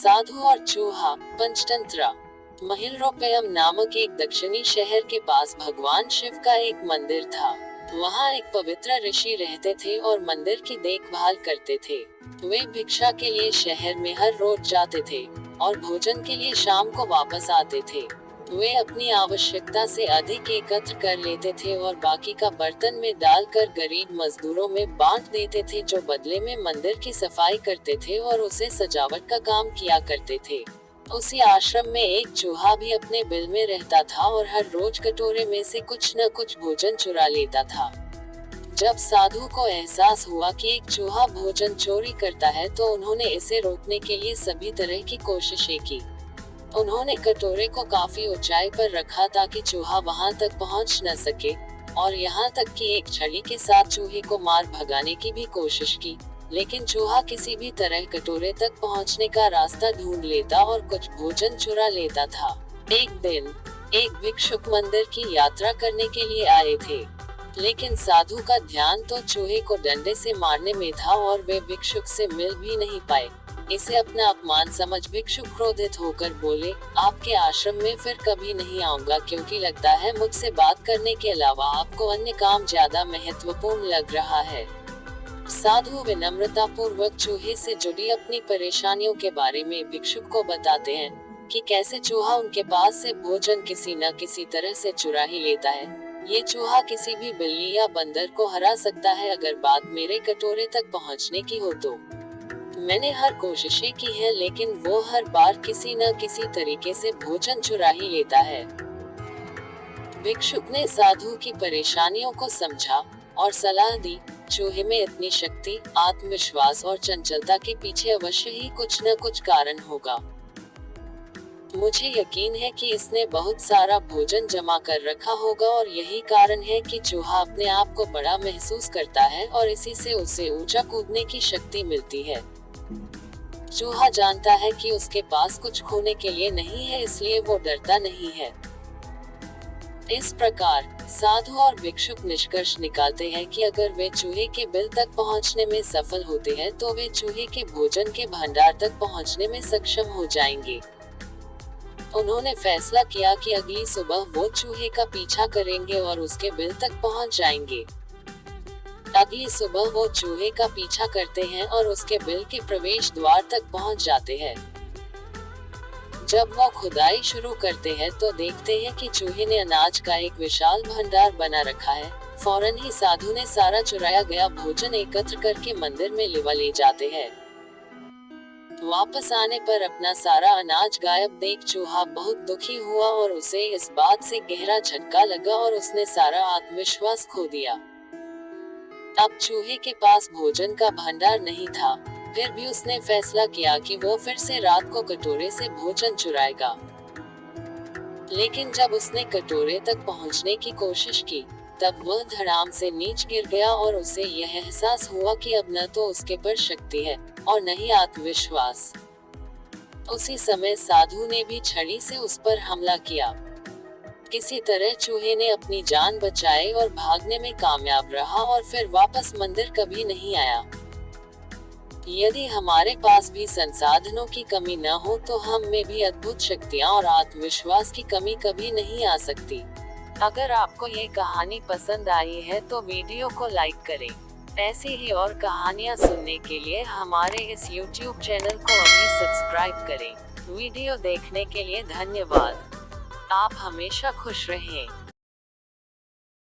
साधु और चूहा। पंचतंत्र। महिलरोपयम नामक एक दक्षिणी शहर के पास भगवान शिव का एक मंदिर था। वहाँ एक पवित्र ऋषि रहते थे और मंदिर की देखभाल करते थे। वे भिक्षा के लिए शहर में हर रोज जाते थे और भोजन के लिए शाम को वापस आते थे। वे अपनी आवश्यकता से अधिक एकत्र कर लेते थे और बाकी का बर्तन में डालकर गरीब मजदूरों में बांट देते थे, जो बदले में मंदिर की सफाई करते थे और उसे सजावट का काम किया करते थे। उसी आश्रम में एक चूहा भी अपने बिल में रहता था और हर रोज कटोरे में से कुछ न कुछ भोजन चुरा लेता था। जब साधु को एहसास हुआ कि एक चूहा भोजन चोरी करता है, तो उन्होंने इसे रोकने के लिए सभी तरह की कोशिशें की। उन्होंने कटोरे को काफी ऊंचाई पर रखा ताकि चूहा वहां तक पहुंच न सके, और यहाँ तक कि एक छड़ी के साथ चूहे को मार भगाने की भी कोशिश की, लेकिन चूहा किसी भी तरह कटोरे तक पहुंचने का रास्ता ढूंढ लेता और कुछ भोजन चुरा लेता था। एक दिन एक भिक्षुक मंदिर की यात्रा करने के लिए आए थे, लेकिन साधु का ध्यान तो चूहे को डंडे से मारने में था और वे भिक्षुक से मिल भी नहीं पाए। इसे अपना अपमान समझ भिक्षुक क्रोधित होकर बोले, आपके आश्रम में फिर कभी नहीं आऊंगा, क्योंकि लगता है मुझसे बात करने के अलावा आपको अन्य काम ज्यादा महत्वपूर्ण लग रहा है। साधु विनम्रता पूर्वक चूहे से जुड़ी अपनी परेशानियों के बारे में भिक्षुक को बताते हैं कि कैसे चूहा उनके पास से भोजन किसी न किसी तरह से चुरा ही लेता है। ये चूहा किसी भी बिल्ली या बंदर को हरा सकता है, अगर बात मेरे कटोरे तक पहुंचने की हो तो। मैंने हर कोशिशें की है, लेकिन वो हर बार किसी न किसी तरीके से भोजन चुरा ही लेता है। भिक्षुक ने साधु की परेशानियों को समझा और सलाह दी, चूहे में इतनी शक्ति, आत्मविश्वास और चंचलता के पीछे अवश्य ही कुछ न कुछ कारण होगा। मुझे यकीन है कि इसने बहुत सारा भोजन जमा कर रखा होगा और यही कारण है कि चूहा अपने आप को बड़ा महसूस करता है और इसी से उसे ऊंचा कूदने की शक्ति मिलती है। चूहा जानता है कि उसके पास कुछ खोने के लिए नहीं है, इसलिए वो डरता नहीं है। इस प्रकार साधु और भिक्षुक निष्कर्ष निकालते हैं कि अगर वे चूहे के बिल तक पहुंचने में सफल होते हैं, तो वे चूहे के भोजन के भंडार तक पहुंचने में सक्षम हो जाएंगे। उन्होंने फैसला किया कि अगली सुबह वो चूहे का पीछा करेंगे और उसके बिल तक पहुंच जाएंगे। अगली सुबह वो चूहे का पीछा करते हैं और उसके बिल के प्रवेश द्वार तक पहुंच जाते हैं। जब वो खुदाई शुरू करते हैं तो देखते हैं कि चूहे ने अनाज का एक विशाल भंडार बना रखा है। फौरन ही साधु ने सारा चुराया गया भोजन एकत्र करके मंदिर में ले जाते हैं। वापस आने पर अपना सारा अनाज गायब देख चूहा बहुत दुखी हुआ और उसे इस बात से गहरा झटका लगा और उसने सारा आत्मविश्वास खो दिया। अब चूहे के पास भोजन का भंडार नहीं था, फिर भी उसने फैसला किया कि वो फिर से रात को कटोरे से भोजन चुराएगा। लेकिन जब उसने कटोरे तक पहुंचने की कोशिश की, तब वह धड़ाम से नीचे गिर गया और उसे यह एहसास हुआ कि अब न तो उसके पर शक्ति है और न ही आत्मविश्वास। उसी समय साधु ने भी छड़ी से उस पर हमला किया। किसी तरह चूहे ने अपनी जान बचाई और भागने में कामयाब रहा और फिर वापस मंदिर कभी नहीं आया। यदि हमारे पास भी संसाधनों की कमी न हो, तो हम में भी अद्भुत शक्तियाँ और आत्मविश्वास की कमी कभी नहीं आ सकती। अगर आपको ये कहानी पसंद आई है तो वीडियो को लाइक करें। ऐसी ही और कहानियाँ सुनने के लिए हमारे इस YouTube चैनल को अभी सब्सक्राइब करें। वीडियो देखने के लिए धन्यवाद। आप हमेशा खुश रहें।